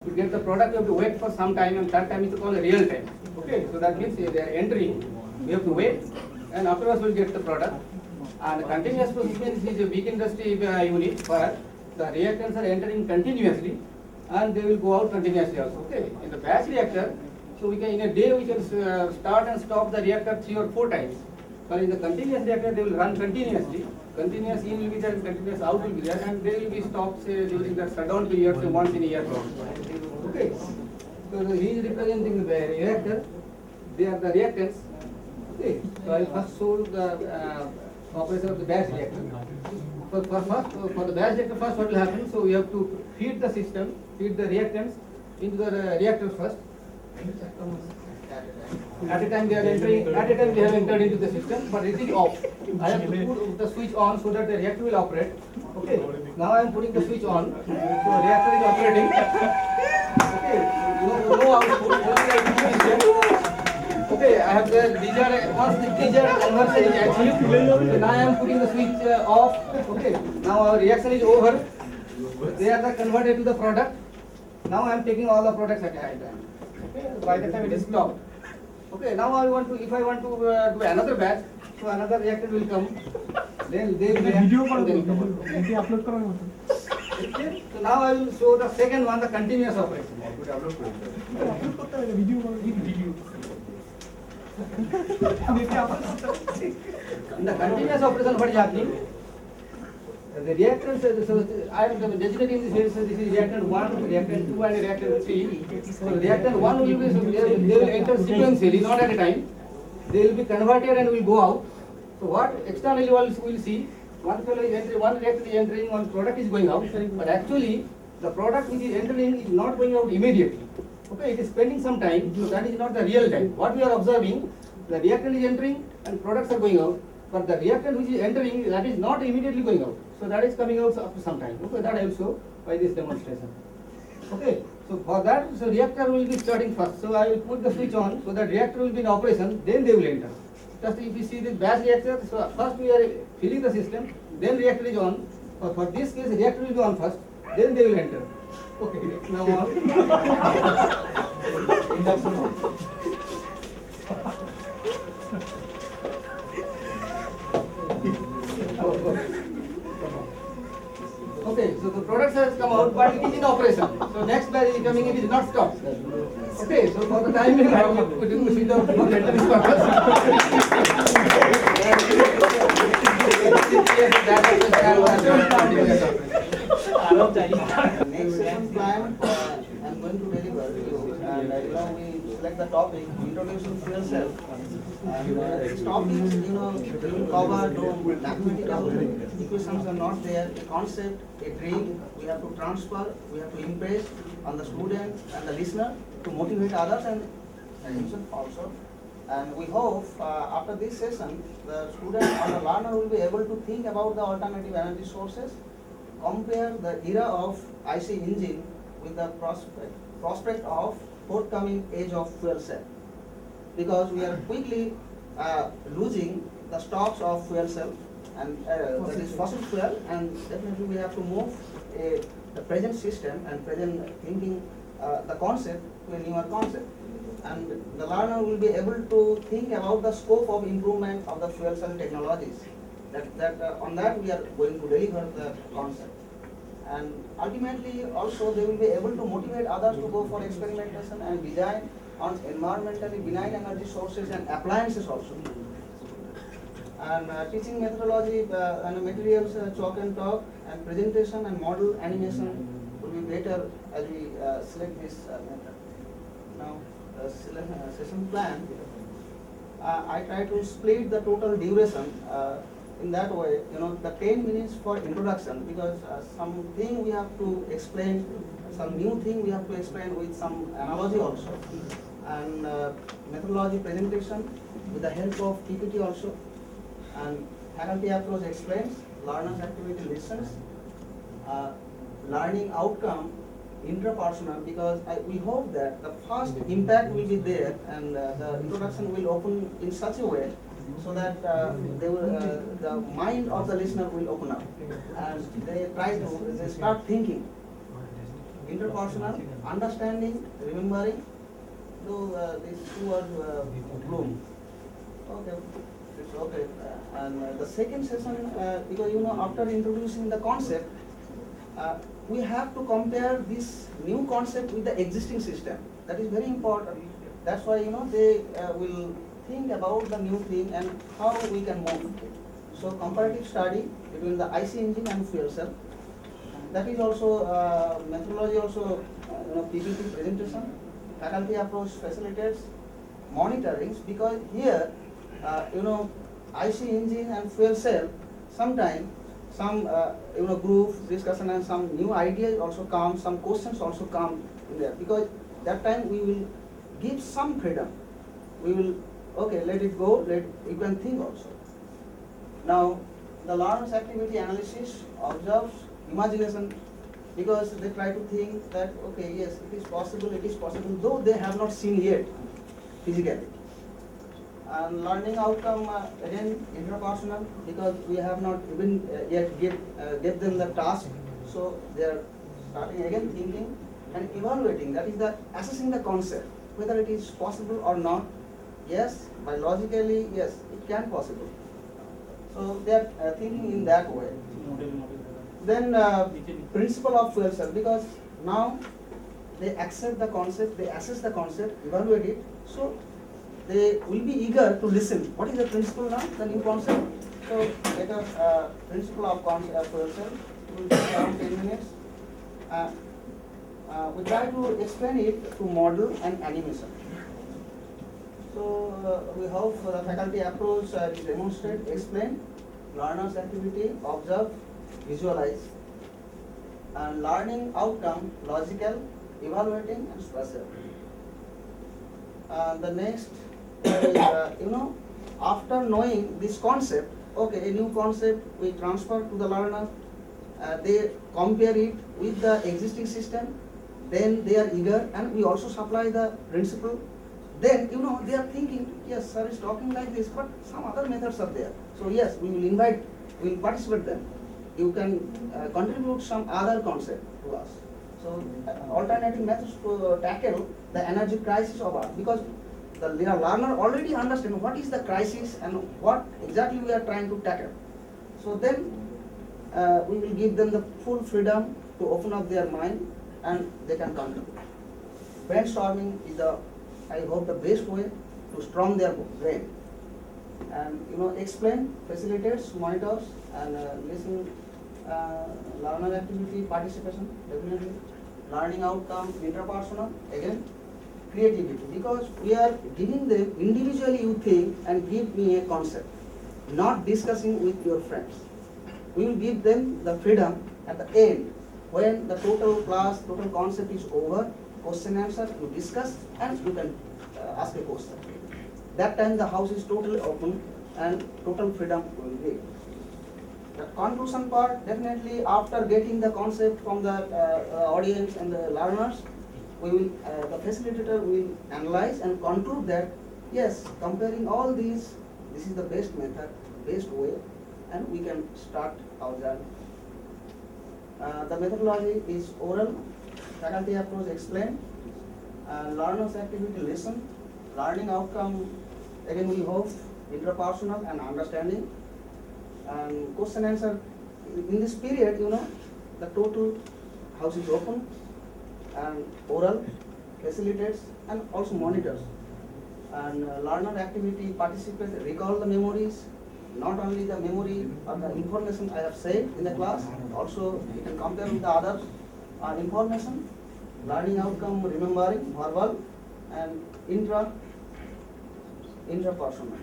to get the product, you have to wait for some time, and that time is called real time. Okay, so that means they are entering, we have to wait, and afterwards we'll get the product. And continuous process means is a big industry unit where the reactants are entering continuously, and they will go out continuously also. Okay, in the batch reactor, so we can in a day we can start and stop the reactor 3 or 4 times. But in the continuous reactor, they will run continuously. Continuous in will be there, and continuous out will be there, and they will be stopped say during the shutdown period, say once in a year. Okay. So he is representing the reactor. They are the reactants. Okay. So I first show the operation of the batch reactor. For the batch reactor, first what will happen? So we have to feed the system, feed the reactants into the reactors first. At a time they are entering, at a time they have entered into the system, but it is off. I have to put the switch on so that the reactor will operate. Okay. Now I am putting the switch on, so the reactor is operating. Okay. No output. Okay. I have the desired, once the desired conversion is achieved, so now I am putting the switch off. Okay. Now our reaction is over. They are converted to the product. Now I am taking all the products at a time. Okay. By the time it is stopped. Okay, now if I want to do another batch, so another reactor will come. Then they will react. Then come. Okay, so now I will show the second one, the continuous operation. In the continuous operation, what is happening? The reactants, so I am designating this is reactant 1, reactant 2 and reactant 3. So reactant 1 will be, so they will enter sequentially, not at a time. They will be converted and will go out. So what externally we will see, one fellow is entering, one reactor is entering, one product is going out. But actually, the product which is entering is not going out immediately. Okay, it is spending some time, so that is not the real time. What we are observing, the reactant is entering and products are going out. But the reactant which is entering, that is not immediately going out. So that is coming out after some time. Okay, that I will show by this demonstration. Okay, so for that, so reactor will be starting first. So I will put the switch on, so that reactor will be in operation, then they will enter. Just if you see this batch reactor, so first we are filling the system, then reactor is on. For this case, reactor will be on first, then they will enter. Okay, now on. Okay, so the product has come out, but it is in operation. So next batch is coming, it is not stopped. Okay, so for the time being, I will put it to see the Next session plan, I'm going to deliver to you, and we select the topic, introduction to yourself. And this topic, will cover no mathematical equations are not there, a concept, a dream, we have to transfer, we have to impress on the student and the listener to motivate others and himself also. And we hope after this session, the student or the learner will be able to think about the alternative energy sources, compare the era of IC engine with the prospect of forthcoming age of fuel cell. Because we are quickly losing the stocks of fuel cell and that is fossil fuel, and definitely we have to move the present system and present thinking the concept to a newer concept. And the learner will be able to think about the scope of improvement of the fuel cell technologies. On that we are going to deliver the concept. And ultimately also they will be able to motivate others to go for experimentation and design on environmentally benign energy sources and appliances also. And teaching methodology and materials, chalk and talk, and presentation and model animation will be better as we select this method. Now, session plan, I try to split the total duration in that way, the 10 minutes for introduction, because something we have to explain, some new thing we have to explain with some analogy also. And methodology presentation with the help of PPT also. And faculty approach explains, learner's activity listens, learning outcome intrapersonal, because we hope that the first impact will be there and the introduction will open in such a way so that the mind of the listener will open up and they start thinking. interpersonal, understanding, remembering. So these two are Bloom. Okay, it's okay. And the second session, because after introducing the concept, we have to compare this new concept with the existing system. That is very important. That's why they will think about the new thing and how we can move. So comparative study between the IC engine and fuel cell. That is also methodology also PPT presentation. Faculty approach facilitates monitoring, because here IC engine and fuel cell sometimes some group discussion and some new ideas also come, some questions also come in there, because that time we will give some freedom. We will let it go, you can think also. Now the learner's activity analysis observes imagination, because they try to think that yes, it is possible, though they have not seen yet physically. And learning outcome, again interpersonal, because we have not even yet give them the task, so they are starting again thinking and evaluating. That is the assessing the concept, whether it is possible or not. Yes, biologically, yes, it can possible. So they are thinking in that way. Then principle of fuel cell, because now they accept the concept, they assess the concept, evaluate it, so they will be eager to listen. What is the principle now, the new concept? So let us principle of fuel cell, it will take around 10 minutes. We try to explain it to model and animation. So we hope the faculty approach is demonstrate, explain, learner's activity, observe, visualize, and learning outcome, logical, evaluating, and spatial. The next is, after knowing this concept, a new concept we transfer to the learner, they compare it with the existing system, then they are eager, and we also supply the principle. Then they are thinking, yes, sir is talking like this, but some other methods are there. So yes, we will invite, we will participate them. You can contribute some other concept to us. So alternative methods to tackle the energy crisis of Earth, because the learner already understands what is the crisis and what exactly we are trying to tackle. So then we will give them the full freedom to open up their mind and they can contribute. Brainstorming is the, I hope, the best way to strong their brain. And explain, facilitates, monitors, and listen, learner activity, participation, definitely. Learning outcome, interpersonal, again, creativity, because we are giving them individually you think and give me a concept, not discussing with your friends. We will give them the freedom at the end, when the total class, total concept is over, question answer, you discuss and you can ask a question. That time the house is totally open and total freedom will be. The conclusion part, definitely after getting the concept from the audience and the learners, we will, the facilitator will analyze and conclude that yes, comparing all these, this is the best method, best way, and we can start our journey. The methodology is oral, faculty approach explain, learners activity listen, learning outcome, again we hope interpersonal and understanding, and question answer. In this period, the total house is open, and oral facilitates and also monitors. And learner activity participate, recall the memories, not only the memory or the information I have said in the class, also you can compare with the others information, learning outcome, remembering, verbal, and interpersonal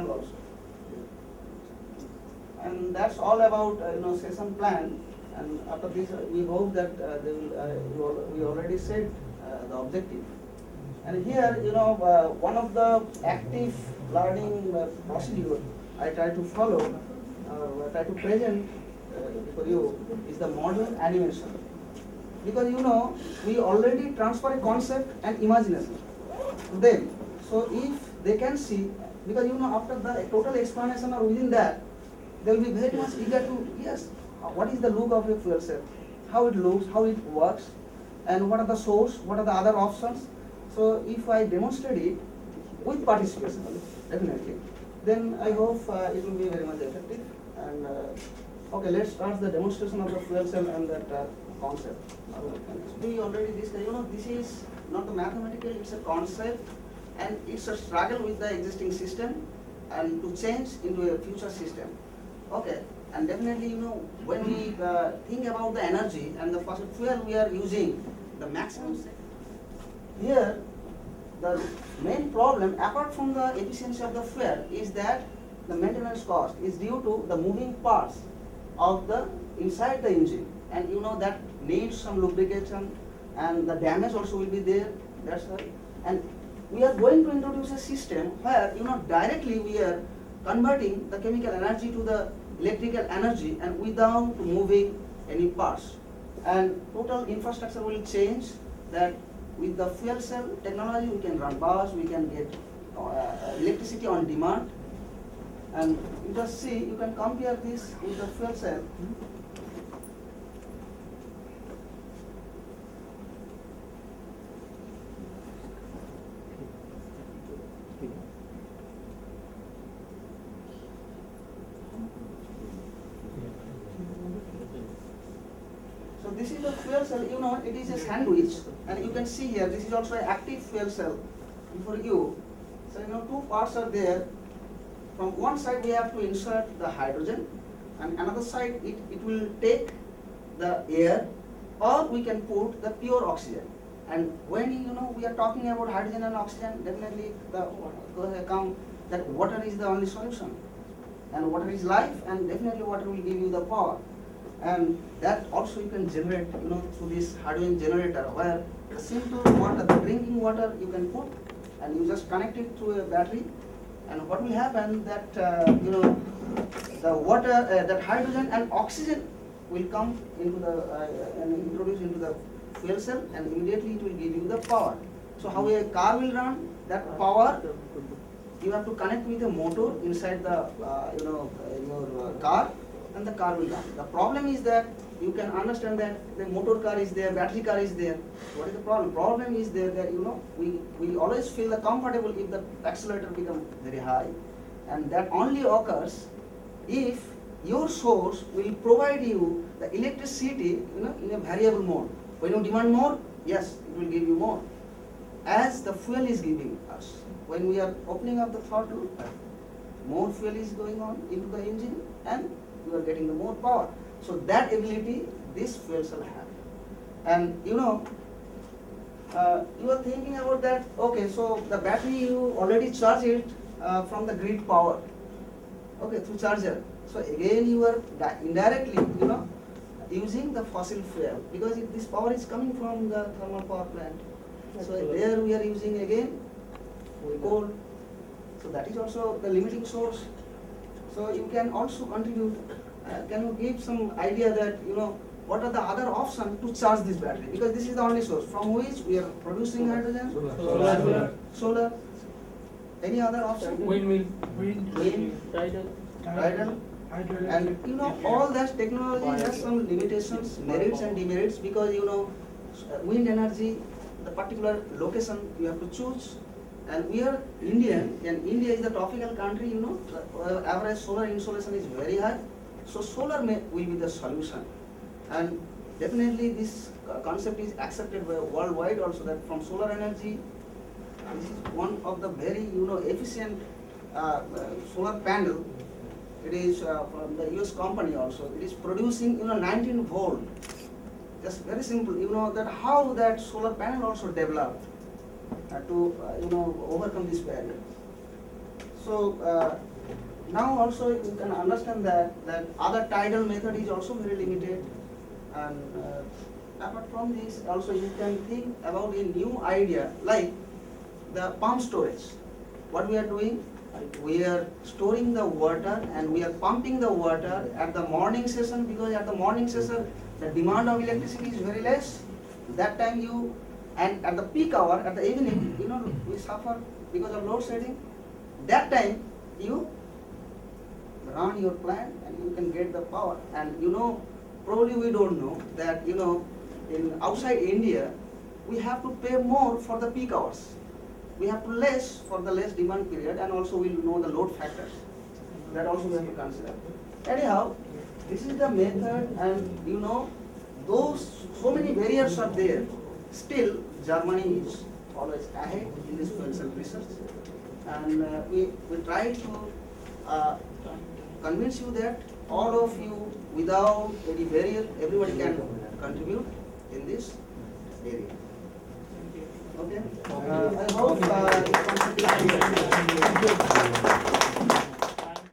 also. And that's all about session plan. And after this, we hope that they will. We already said the objective. And here, one of the active learning procedure I try to follow, try to present for you is the model animation. Because we already transfer a concept and imagination to them. So if they can see, because after the total explanation or within that, they will be very much eager to, yes, what is the look of a fuel cell? how it looks, how it works, and what are the source, what are the other options. So if I demonstrate it with participation, definitely, then I hope it will be very much effective. And okay, let's start the demonstration of the fuel cell and that concept. We already discussed, this is not the mathematical, it's a concept, and it's a struggle with the existing system and to change into a future system. Okay, and definitely, when we think about the energy and the fossil fuel we are using, the maximum. Here, the main problem, apart from the efficiency of the fuel, is that the maintenance cost is due to the moving parts of the inside the engine, and that needs some lubrication, and the damage also will be there. That's why, and we are going to introduce a system where directly we are converting the chemical energy to the electrical energy and without moving any parts. And total infrastructure will change. That with the fuel cell technology we can run bus, we can get electricity on demand. And you just see, you can compare this with the fuel cell. So this is a fuel cell, it is a sandwich, and you can see here, this is also an active fuel cell for you. So two parts are there. From one side we have to insert the hydrogen, and another side it will take the air, or we can put the pure oxygen. And when we are talking about hydrogen and oxygen, definitely come that water is the only solution, and water is life, and definitely water will give you the power. And that also you can generate through this hydrogen generator, where the simple water, the drinking water you can put, and you just connect it through a battery. And what will happen that the water, that hydrogen and oxygen will come into the and introduce into the fuel cell, and immediately it will give you the power. So how a car will run, that power you have to connect with a motor inside the your car, and the car will run. The problem is that you can understand that the motor car is there, battery car is there. What is the problem? Problem is there that we always feel the comfortable if the accelerator becomes very high, and that only occurs if your source will provide you the electricity in a variable mode. When you demand more, yes, it will give you more, as the fuel is giving us. When we are opening up the throttle, more fuel is going on into the engine, and you are getting the more power. So that ability this fuel cell have. And you are thinking about that, okay, so the battery you already charge it from the grid power, okay, through charger. So again you are indirectly using the fossil fuel, because this power is coming from the thermal power plant. So there we are using again coal. So that is also the limiting source. So you can also contribute. Can you give some idea that what are the other options to charge this battery? Because this is the only source from which we are producing hydrogen. Solar. Any other option? Wind. Tidal. And all that technology has some limitations, merits and demerits, because wind energy, the particular location you have to choose. And we are Indian, and India is the tropical country, the average solar insolation is very high. So solar will be the solution. And definitely this concept is accepted by worldwide also, that from solar energy, this is one of the very efficient solar panel. It is from the US company also. It is producing 19 volt. Just very simple. That how that solar panel also developed to overcome this barrier. So now also you can understand that other tidal method is also very limited. And apart from this, also you can think about a new idea like the pump storage. What we are doing, we are storing the water and we are pumping the water at the morning session, because at the morning session the demand of electricity is very less. That time and at the peak hour, at the evening, we suffer because of load shedding. That time you run your plant and you can get the power. And probably we don't know that, in outside India, we have to pay more for the peak hours. We have to less for the less demand period, and also we'll know the load factors. That also we have to consider. Anyhow, this is the method, and those so many barriers are there. Still, Germany is always ahead in this fuel cell research, and we try to convince you that all of you, without any barrier, everybody can contribute in this area. Okay? I hope this concept is clear.